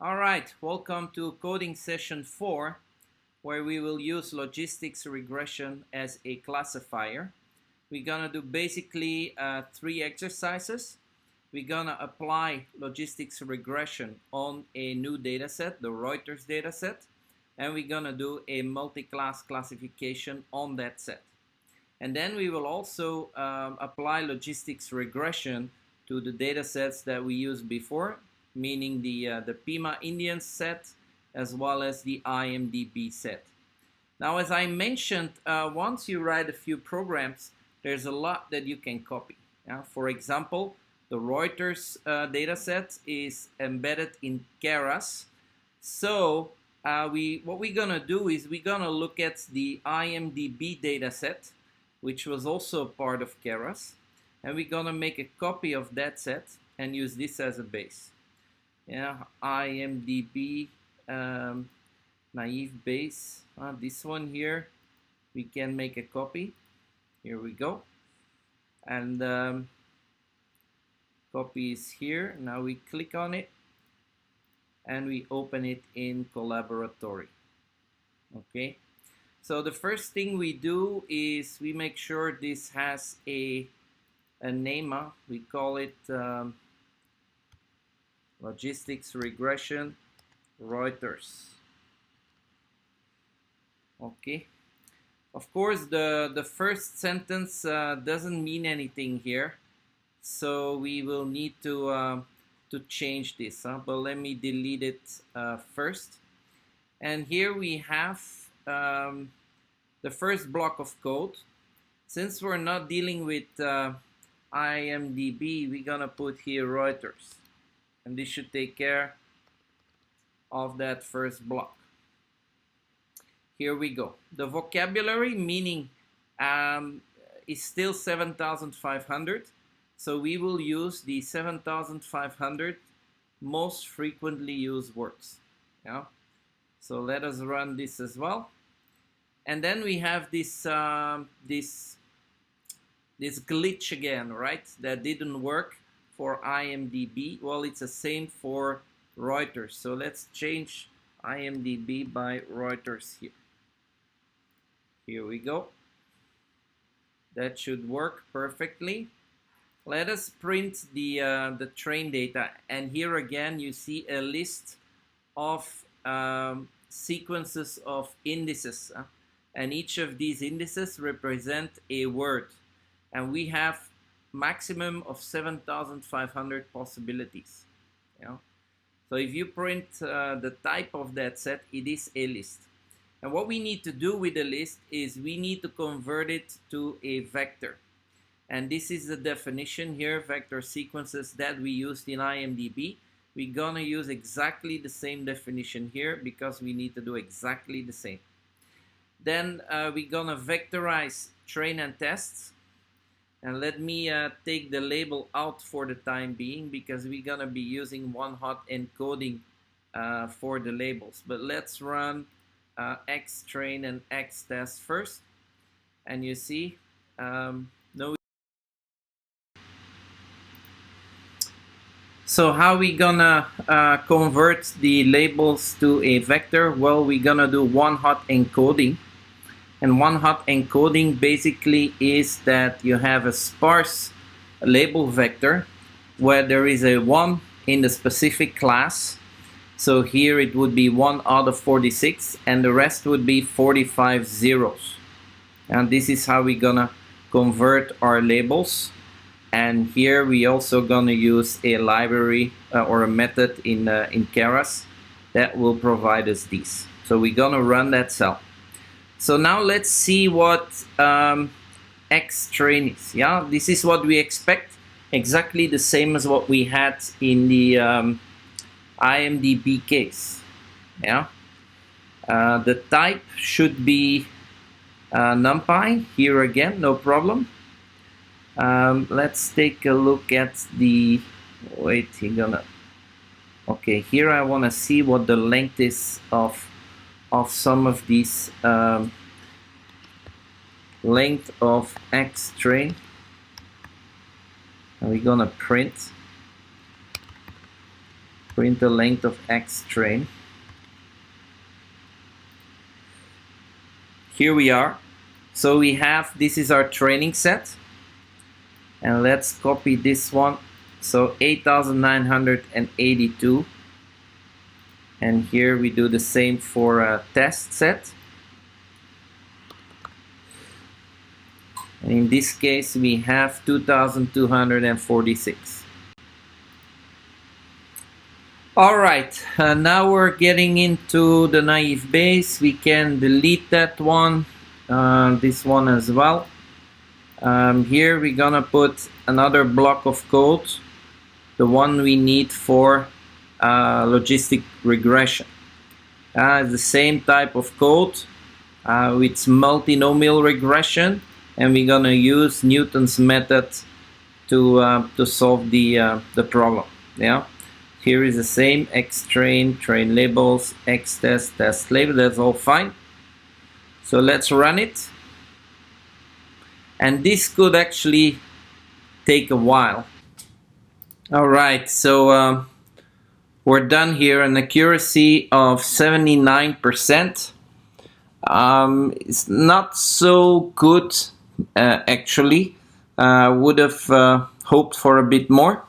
All right, welcome to coding session 4, where we will use logistics regression as a classifier. We're gonna do basically 3 exercises. We're gonna apply logistics regression on a new data set, the Reuters data set, and we're gonna do a multi-class classification on that set. And then we will also apply logistics regression to the data sets that we used before, meaning the Pima Indian set as well as the IMDb set. Now, as I mentioned, once you write a few programs, there's a lot that you can copy. For example, the Reuters data set is embedded in Keras. So what we're gonna do is we're gonna look at the IMDb data set, which was also part of Keras, and we're gonna make a copy of that set and use this as a base. IMDb naive base. This one here, we can make a copy. Here we go, and copy is here. Now we click on it and we open it in Collaboratory. Okay, so the first thing we do is we make sure this has a name. We call it Logistics Regression Reuters. Okay, of course the first sentence doesn't mean anything here, so we will need to change this, but let me delete it first. And here we have the first block of code. Since we're not dealing with IMDb, we're gonna put here Reuters, and this should take care of that first block. Here we go. The vocabulary meaning is still 7,500. So we will use the 7,500 most frequently used words. Yeah. So let us run this as well. And then we have this this glitch again, right? That didn't work for IMDb. Well, it's the same for Reuters. So let's change IMDb by Reuters here. Here we go. That should work perfectly. Let us print the train data, and here again you see a list of sequences of indices, and each of these indices represent a word, and we have maximum of 7,500 possibilities. So if you print the type of that set, it is a list. And what we need to do with the list is we need to convert it to a vector. And this is the definition here, vector sequences that we used in IMDb. We're gonna use exactly the same definition here because we need to do exactly the same. Then we're gonna vectorize train and tests. And let me take the label out for the time being because we're gonna be using one-hot encoding for the labels. But let's run X train and X test first. And you see, no. So how we gonna convert the labels to a vector? Well, we're gonna do one-hot encoding. And one-hot encoding basically is that you have a sparse label vector where there is a 1 in the specific class. So here it would be 1 out of 46, and the rest would be 45 zeros. And this is how we're gonna convert our labels. And here we also gonna use a library or a method in Keras that will provide us these. So we're gonna run that cell. So now let's see what X train is. Yeah, this is what we expect, exactly the same as what we had in the IMDb case. Yeah, the type should be NumPy. Here again, no problem. Let's take a look at the. Wait, okay, here I want to see what the length is of some of these length of X train. And we're gonna print print the length of X train. Here we are. So we have, this is our training set. And let's copy this one. So 8,982. And here we do the same for a test set. And in this case, we have 2,246. All right, now we're getting into the naive Bayes. We can delete that one, this one as well. Here we're gonna put another block of code, the one we need for logistic regression. The same type of code with multinomial regression, and we're gonna use Newton's method to solve the problem. Yeah. Here is the same X train, train labels, X test, test label. That's all fine. So let's run it. And this could actually take a while. All right, so we're done here. An accuracy of 79%. It's not so good, actually. Would have hoped for a bit more.